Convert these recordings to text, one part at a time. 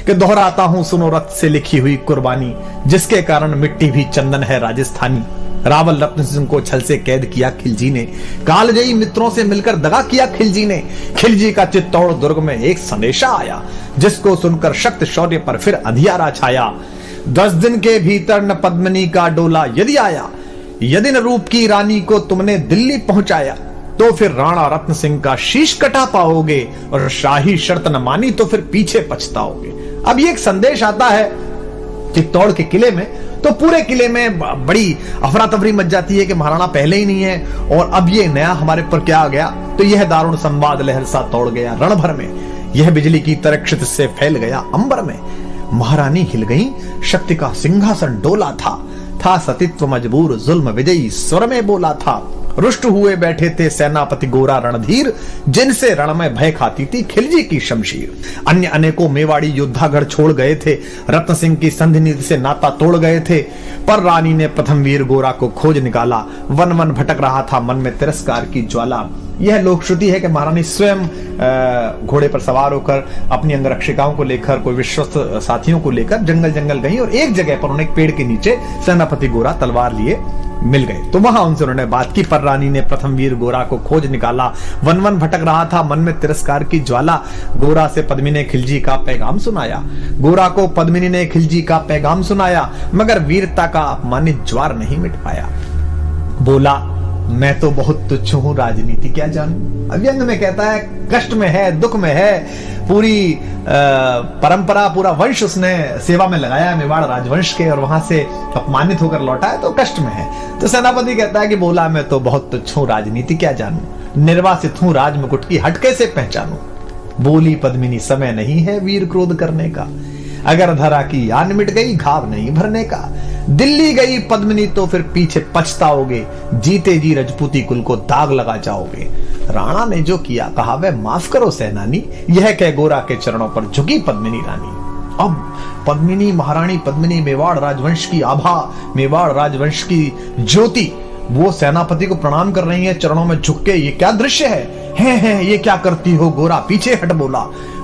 कि दोहराता हूं सुनो रक्त से लिखी हुई कुर्बानी, जिसके कारण मिट्टी भी चंदन है राजस्थानी। रावल रत्न सिंह को छल से कैद किया खिलजी ने, कालजयी मित्रों से मिलकर दगा किया खिलजी ने। खिलजी का चित्तौड़ दुर्ग में एक संदेशा आया, जिसको सुनकर शक्त शौर्य पर फिर अंधियारा छाया। 10 दिन के भीतर न पद्मिनी का डोला यदि आया, यदि न रूप की रानी को तुमने दिल्ली पहुंचाया, तो फिर राणा रत्न सिंह का शीश कटा पाओगे, और शाही शर्त न मानी तो फिर पीछे पछताओगे। अब ये एक संदेश आता है चित्तौड़ के किले में, तो पूरे किले में बड़ी अफरा तफरी मच जाती है कि महाराणा पहले ही नहीं है और अब ये नया हमारे पर क्या आ गया। तो यह दारुण संवाद लहर सा तोड़ गया रण भर में, यह बिजली की तरह क्षितिज से फैल गया अंबर में। महारानी हिल गई, शक्ति का सिंहासन डोला था सतीत्व मजबूर जुल्म विजयी स्वर में बोला था। रुष्ट हुए बैठे थे सेनापति गोरा रणधीर, जिनसे रण में भय खाती थी खिलजी की शमशीर। अन्य अनेकों मेवाड़ी योद्धागढ़ छोड़ गए थे, रत्न सिंह की संधि नीति से नाता तोड़ गए थे, पर रानी ने प्रथम वीर गोरा को खोज निकाला। वन वन भटक रहा था मन में तिरस्कार की ज्वाला। यह लोक श्रुति है कि महारानी स्वयं घोड़े पर सवार होकर अपनी अंगरक्षिकाओं को लेकर, कोई विश्वस्त साथियों को लेकर जंगल जंगल गई और एक जगह पर उन्हें एक पेड़ के नीचे सेनापति गोरा तलवार लिए मिल गए। तो वहां उनसे उन्होंने बात की, पर रानी ने प्रथम वीर गोरा को खोज निकाला। वन वन भटक रहा था मन में तिरस्कार की ज्वाला। गोरा से पद्मिनी ने खिलजी का पैगाम सुनाया, गोरा को पद्मिनी ने खिलजी का पैगाम सुनाया, मगर वीरता का अपमानित ज्वार नहीं मिट पाया। बोला मैं तो बहुत तुच्छ हूं, राजनीति क्या जानूं। अव्यंग में कहता है कष्ट में है, दुख में है, पूरी परंपरा, पूरा वंश उसने सेवा में लगाया मेवाड़ राजवंश के, और वहां से अपमानित होकर लौटा है तो कष्ट में है। तो सेनापति कहता है कि बोला मैं तो बहुत तुच्छ हूं, राजनीति क्या जानूं, निर्वासित हूं, राज मुकुट की हट कैसे पहचानूं। बोली पद्मिनी समय नहीं है वीर क्रोध करने का, अगर धरा की आन मिट गई घाव नहीं भरने का। दिल्ली गई पद्मिनी तो फिर पीछे पछताओगे, जीते जी रजपूती कुल को दाग लगा जाओगे। राणा ने जो किया कहा वह माफ करो सेनानी, यह कह गोरा के चरणों पर झुकी पद्मिनी रानी। अब पद्मिनी, महारानी पद्मिनी, मेवाड़ राजवंश की आभा, मेवाड़ राजवंश की ज्योति, वो सेनापति को प्रणाम कर रही है चरणों में झुक के। ये क्या दृश्य है ये क्या करती हो गोरा, पीछे हट बोला।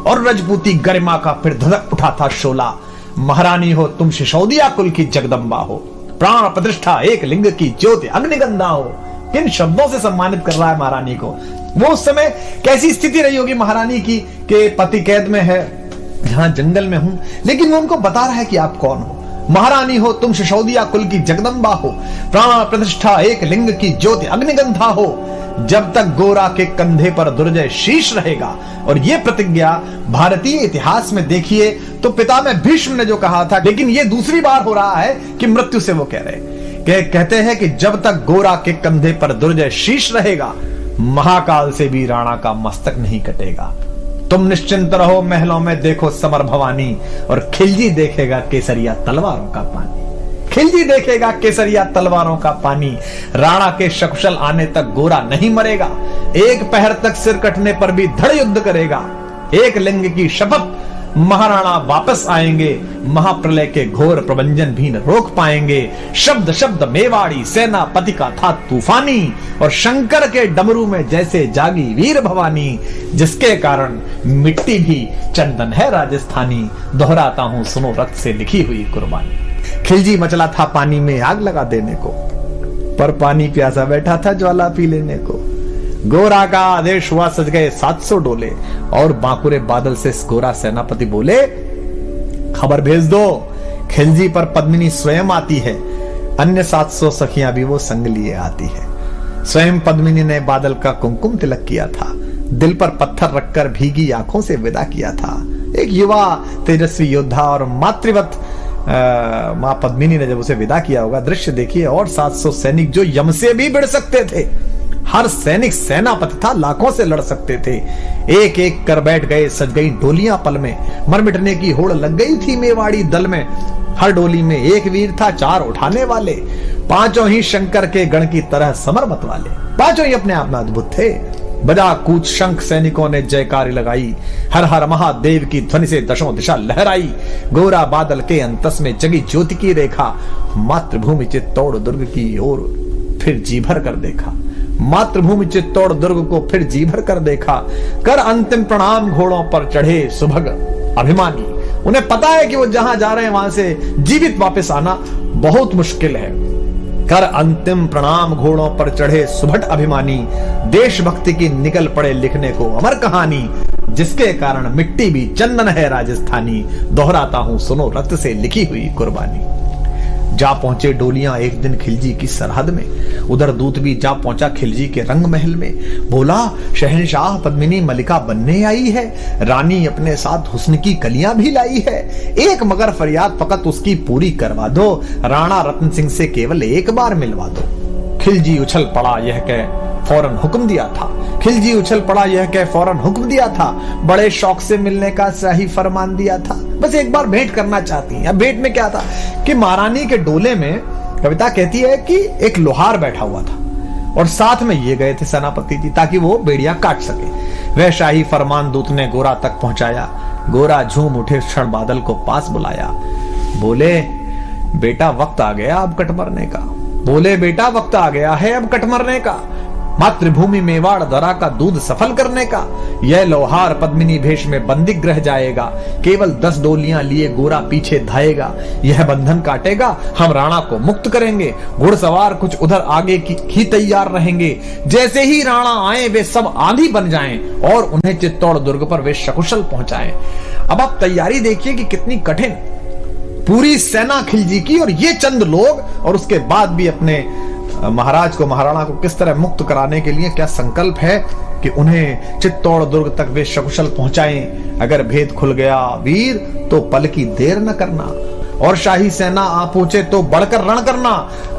और रजपूती गरिमा का फिर धधक उठा था शोला। महारानी हो तुम सिसोदिया कुल की जगदम्बा हो, प्राण प्रतिष्ठा एक लिंग की ज्योति अग्निगंधा हो। किन शब्दों से सम्मानित कर रहा है महारानी को। वो उस समय कैसी स्थिति रही होगी महारानी की कि पति कैद में है, जहां जंगल में हूं, लेकिन वो उनको बता रहा है कि आप कौन हो। महारानी हो तुम सिसोदिया कुल की जगदम्बा हो, प्राण प्रतिष्ठा एक लिंग की ज्योति अग्निगंधा हो। जब तक गोरा के कंधे पर दुर्जय शीश रहेगा। और यह प्रतिज्ञा भारतीय इतिहास में देखिए तो पितामह भीष्म ने जो कहा था, लेकिन यह दूसरी बार हो रहा है कि मृत्यु से वो कह रहे, कहते हैं कि जब तक गोरा के कंधे पर दुर्जय शीश रहेगा, महाकाल से भी राणा का मस्तक नहीं कटेगा। तुम निश्चिंत रहो महलों में देखो समर भवानी, और खिलजी देखेगा केसरिया तलवारों का पानी। खिलजी देखेगा केसरिया तलवारों का पानी। राणा के सकुशल आने तक गोरा नहीं मरेगा, एक पहर तक सिर कटने पर भी धड़ युद्ध करेगा। एक लिंग की शपथ, महाराणा वापस आएंगे, महाप्रलय के घोर प्रबंजन भी न रोक पाएंगे। शब्द शब्द मेवाड़ी सेनापति का था तूफानी, और शंकर के डमरू में जैसे जागी वीर भवानी, जिसके कारण मिट्टी भी चंदन है राजस्थानी। दोहराता हूं सुनो रक्त से लिखी हुई कुर्बानी। खिलजी मचला था पानी में आग लगा देने को, पर पानी प्यासा बैठा था ज्वाला पी लेने को। गोरा का आदेश हुआ सज गए 700 डोले, और बांकुरे बादल से गोरा सेनापति बोले खबर भेज दो, खिलजी पर पद्मिनी स्वयं आती है, अन्य 700 सखियां भी वो संग लिए आती है। स्वयं पद्मिनी ने बादल का कुमकुम तिलक किया था, दिल पर पत्थर रखकर भीगी आंखों से विदा किया था। एक युवा तेजस्वी योद्धा और मातृवत मां पद्मिनी ने जब उसे विदा किया होगा, दृश्य देखिए। और 700 सैनिक जो यम से भी भिड़ सकते थे, हर सैनिक सेनापति था, लाखों से लड़ सकते थे, एक एक कर बैठ गए, सज गई डोलियां पल में, मर मिटने की होड़ लग गई थी मेवाड़ी दल में। हर डोली में एक वीर था, 4 उठाने वाले, पांचों ही शंकर के गण की तरह समर मत वाले, पांचों ही अपने आप में अद्भुत थे। बजा कूच शंख सैनिकों ने जयकारी लगाई, हर हर महादेव की ध्वनि से दशों दिशा लहराई। गोरा बादल के अंतस में जगी ज्योति की रेखा, मातृभूमि चित्तौड़ दुर्ग की ओर फिर जी भर कर देखा। मातृभूमि चित्तौड़ दुर्ग को फिर जी भर कर देखा। कर अंतिम प्रणाम घोड़ों पर चढ़े सुभग अभिमानी, उन्हें पता है कि वो जहां जा रहे हैं वहां से जीवित वापस आना बहुत मुश्किल है। कर अंतिम प्रणाम घोड़ों पर चढ़े सुभट अभिमानी, देशभक्ति की निकल पड़े लिखने को अमर कहानी, जिसके कारण मिट्टी भी चंदन है राजस्थानी, दोहराता हूं सुनो रक्त से लिखी हुई कुर्बानी। जा पहुंचे डोलियां एक दिन खिलजी की सरहद में, उधर दूत भी जा पहुंचा खिलजी के रंग महल में। बोला शहनशाह पद्मिनी मलिका बनने आई है, रानी अपने साथ हुस्न की कलियां भी लाई है, एक मगर फरियाद फकत उसकी पूरी करवा दो, राणा रतन सिंह से केवल एक बार मिलवा दो। खिलजी उछल पड़ा यह कह फौरन हुक्म दिया था, खिलजी उछल पड़ा यह कह फौरन हुक्म दिया था, बड़े शौक से मिलने का शाही फरमान दिया था, बस एक बार भेंट करना चाहती हैं। अब भेंट में क्या था कि महारानी के डोले में कविता कहती है कि एक लोहार बैठा हुआ था और साथ में ये गए थे सेनापति जी ताकि वो बेड़िया काट सके। वह शाही फरमान दूत ने गोरा तक पहुंचाया, गोरा झूम उठे क्षण बादल को पास बुलाया, बोले बेटा वक्त आ गया अब कट मरने का, बोले बेटा वक्त आ गया है अब कट मरने का, मातृभूमि मेवाड़ धरा का दूध सफल करने का, यह लोहार पद्मिनी भेष में बंदी ग्रह जाएगा, केवल 10 डोलियां लिए गोरा पीछे धाएगा, यह बंधन काटेगा हम राणा को मुक्त करेंगे, घुड़सवार कुछ उधर आगे की ही तैयार रहेंगे, जैसे ही राणा आए वे सब आंधी बन जाएं और उन्हें चित्तौड़ दुर्ग पर वे सकुशल पहुंचाएं। अब आप तैयारी देखिए कि कितनी कठिन, पूरी सेना खिलजी की और ये चंद लोग, और उसके बाद भी अपने महाराज को महाराणा को किस तरह मुक्त कराने के लिए क्या संकल्प है कि उन्हें चित्तौड़ दुर्ग तक वे सकुशल पहुंचाएं। अगर भेद खुल गया वीर तो पल की देर न करना, और शाही सेना आ पहुंचे तो बढ़कर रण करना,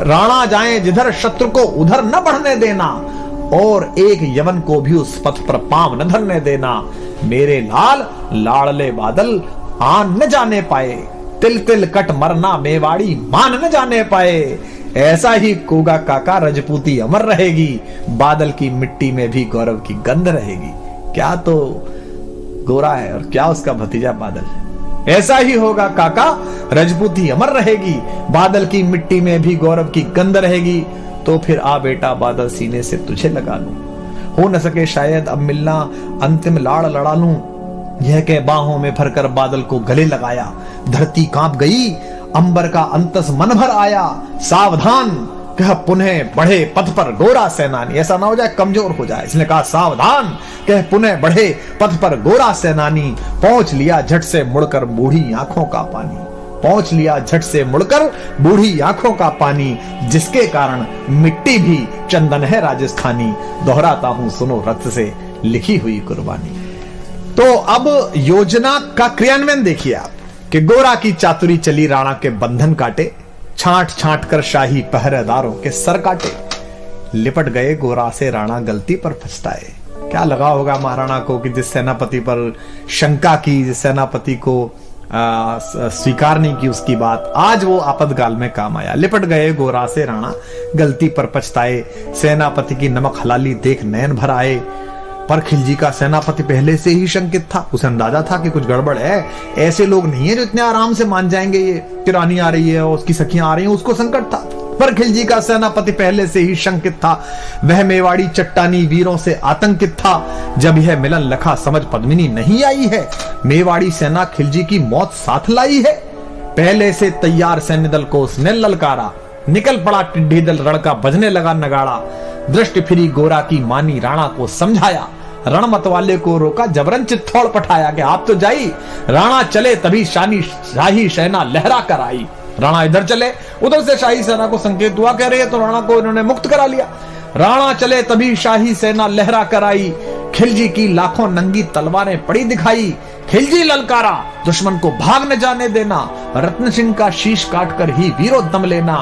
राणा जाए जिधर शत्रु को उधर न बढ़ने देना, और एक यवन को भी उस पथ पर पांव न धरने देना, मेरे लाल लाड़ले बादल आन न जाने पाए, तिल तिल कट मरना मेवाड़ी मान न जाने पाए, ऐसा ही कोगा काका रजपूती अमर रहेगी, बादल की मिट्टी में भी गौरव की गंध रहेगी। क्या तो गोरा है और क्या उसका भतीजा बादल है। ऐसा ही होगा काका रजपूती अमर रहेगी, बादल की मिट्टी में भी गौरव की गंध रहेगी, तो फिर आ बेटा बादल सीने से तुझे लगा लूं, हो न सके शायद अब मिलना अंतिम लाड़ लड़ा लूं, यह कह बाहों में भरकर बादल को गले लगाया, धरती कांप गई अंबर का अंतस मन भर आया, सावधान कह पुनः बढ़े पथ पर गोरा सेनानी, ऐसा ना हो जाए कमजोर हो जाए, इसने कहा सावधान कह पुनः बढ़े पथ पर गोरा सेनानी, पहुंच लिया झट से मुड़कर बूढ़ी आंखों का पानी, पहुंच लिया झट से मुड़कर बूढ़ी आंखों का पानी, जिसके कारण मिट्टी भी चंदन है राजस्थानी, दोहराता हूं सुनो रक्त से लिखी हुई कुर्बानी। तो अब योजना का क्रियान्वयन देखिए आप कि गोरा की चातुरी चली राणा के बंधन काटे, छांट छांट कर शाही पहरेदारों के सर काटे, लिपट गए गोरा से राणा गलती पर पछताए। क्या लगा होगा महाराणा को कि जिस सेनापति पर शंका की, जिस सेनापति को स्वीकार नहीं की उसकी बात, आज वो आपातकाल में काम आया। लिपट गए गोरा से राणा गलती पर पछताए, सेनापति की नमक हलाली देख नयन भर आए, पर खिलजी का सेनापति पहले से ही शंकित था, उसे अंदाजा था कि कुछ गड़बड़ है, ऐसे लोग नहीं है जो इतने आराम से मान जाएंगे, ये कि रानी आ रही है और उसकी सखियां आ रही हैं, उसको संकट था। पर खिलजी का सेनापति पहले से ही शंकित था, वह मेवाड़ी चट्टानी वीरों से आतंकित था, जब यह मिलन लखा समझ पद्मिनी नहीं आई है, मेवाड़ी सेना खिलजी की मौत साथ लाई है। पहले से तैयार सैन्य दल को उसने ललकारा, निकल पड़ा टिड्डी दल, रण बजने लगा नगाड़ा, दृष्टि फिरी गोरा की मानी राणा को समझाया, रण मतवाले को रोका जबरन चित्तौड़ पठाया कि आप तो जाई, राणा चले तभी शाही सेना लहरा कर आई। राणा इधर चले, उधर से शाही सेना को संकेत हुआ, कह रही है तो राणा को इन्होंने मुक्त करा लिया। राणा चले तभी शाही सेना लहरा कर आई, खिलजी की लाखों नंगी तलवारें पड़ी दिखाई, खिलजी ललकारा दुश्मन को भाग न जाने देना, रत्न सिंह का शीश काटकर ही वीरो दम लेना,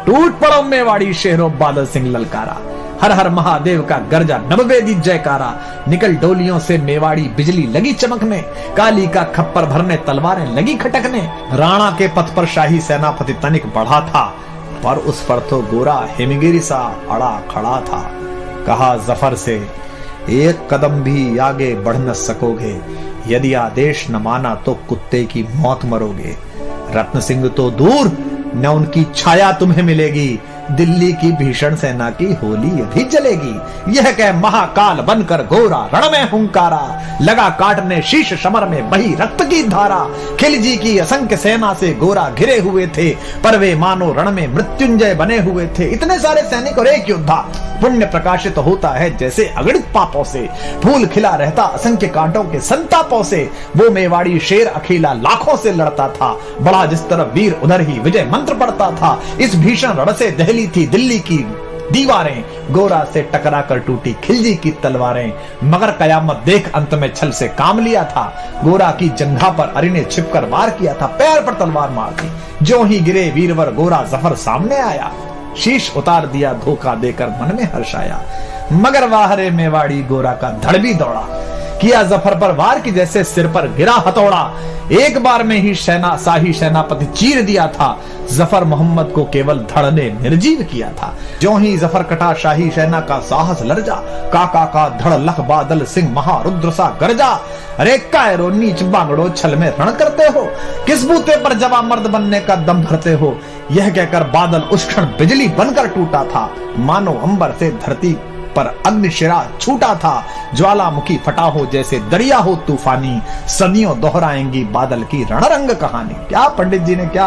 टूट पड़ो मेवाड़ी शेरों बादल सिंह ललकारा, हर हर महादेव का गर्जा नववेदी जयकारा, निकल डोलियों से मेवाड़ी बिजली लगी चमकने, काली का खप्पर भरने तलवारें लगी खटकने। राणा के पथ पर शाही सेनापति तनिक बढ़ा था, पर उस पर तो गोरा हिमगिरी सा अड़ा खड़ा था। कहा जफर से एक कदम भी आगे बढ़ न सकोगे, यदि आदेश न माना तो कुत्ते की मौत मरोगे। रत्न सिंह तो दूर, न उनकी छाया तुम्हें मिलेगी, दिल्ली की भीषण सेना की होली अभी चलेगी। यह कह महाकाल बनकर गोरा रण में हुंकारा, लगा काटने शीश समर में बही रक्त की धारा। खिलजी की असंख्य सेना से गोरा घिरे हुए थे, पर वे मानो रण में मृत्युंजय बने हुए थे। इतने सारे सैनिक और एक योद्धा, पुण्य प्रकाशित होता है जैसे अगणित पापों से, फूल खिला रहता असंख्य कांटों के संतापों से। वो मेवाड़ी शेर अकेला लाखों से लड़ता था, बड़ा जिस तरफ वीर उधर ही विजय मंत्र पढ़ता था। इस भीषण रण से दहली थी दिल्ली की दीवारें, गोरा से टकरा कर टूटी खिलजी की तलवारें। मगर कयामत देख अंत में छल से काम लिया था, गोरा की जंघा पर अरि ने छिपकर वार किया था, पैर पर तलवार मार दी। जो ही गिरे वीरवर गोरा जफर सामने आया, शीश उतार दिया धोखा देकर मन में हर्ष आया। मगर वाहरे मेवाड़ी गोरा का धड़ भी दौड़ा, किया जफर पर वार की जैसे सिर पर गिरा हथौड़ा। एक बार में ही शाही सेनापति चीर दिया था, जफर मोहम्मद को केवल धड़ ने निर्जीव किया था। जो ही जफर कटा शाही सेना का साहस लर्जा, काका का धड़ लख बादल सिंह महारुद्र सा गरजा। अरे कायरो नीच बांगड़ो छल में रण करते हो, किस बूते पर जवा मर्द बनने का दम भरते हो। यह कहकर बादल उस क्षण बिजली बनकर टूटा था, मानो अंबर से धरती पर अग्निशिरा छूटा था। ज्वालामुखी फटा हो जैसे दरिया हो तूफानी, सदियों दोहराएंगी बादल की रणरंग कहानी। क्या पंडित जी ने क्या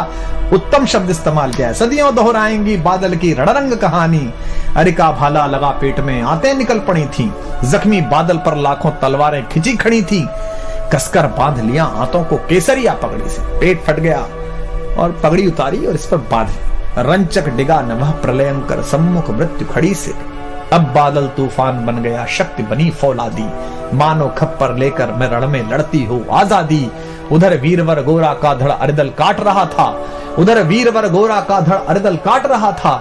उत्तम शब्द इस्तेमाल किया है, सदियों दोहराएंगी बादल की रणरंग कहानी। अरिका भाला लगा पेट में आते निकल पड़ी थी, जख्मी बादल पर लाखों तलवारें खिंची खड़ी थी। कसकर बांध लिया हाथों को केसरिया पगड़ी से, पेट फट गया और पगड़ी उतारी और इस पर बांधी। रंचक डिगा न वह प्रलयंकर, सम्मुख मृत्यु खड़ी से। अब बादल तूफान बन गया, शक्ति बनी फौलादी, मानो खप्पर लेकर मैं रण में लड़ती हो आजादी। उधर वीरवर गोरा का धड़ अरिदल काट रहा था, उधर वीरवर गोरा का धड़ अरिदल काट रहा था,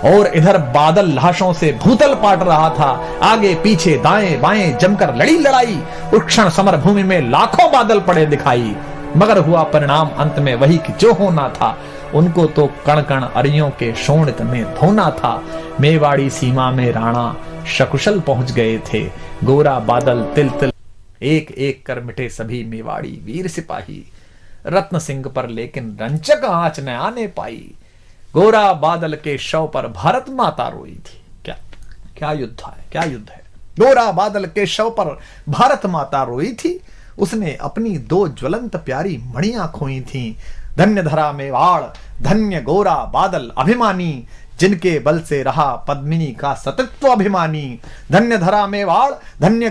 और इधर बादल लाशों से भूतल पाट रहा था। आगे पीछे दाएं बाएं जमकर लड़ी लड़ाई, उस क्षण समर भूमि में लाखों बादल पड़े दिखाई। मगर हुआ परिणाम अंत में वही कि जो होना था, उनको तो कण कण अरियों के शोणित में धोना था। मेवाड़ी सीमा में राणा सकुशल पहुंच गए थे, गोरा बादल तिल तिल एक एक कर मिटे सभी मेवाड़ी वीर सिपाही। रत्न सिंह पर लेकिन रंचक आंच न आने पाई, गोरा बादल के शव पर भारत माता रोई थी। क्या क्या युद्ध है, क्या युद्ध है। गोरा बादल के शव पर भारत माता रोई थी, उसने अपनी दो ज्वलंत प्यारी मणियां खोई थी। धन्य धरा मेवाड़, धन्य गोरा बादल अभिमानी, जिनके बल से रहा पद्मिनी का सतत्व अभिमानी। धन्य धरा मेवाड़, धन्य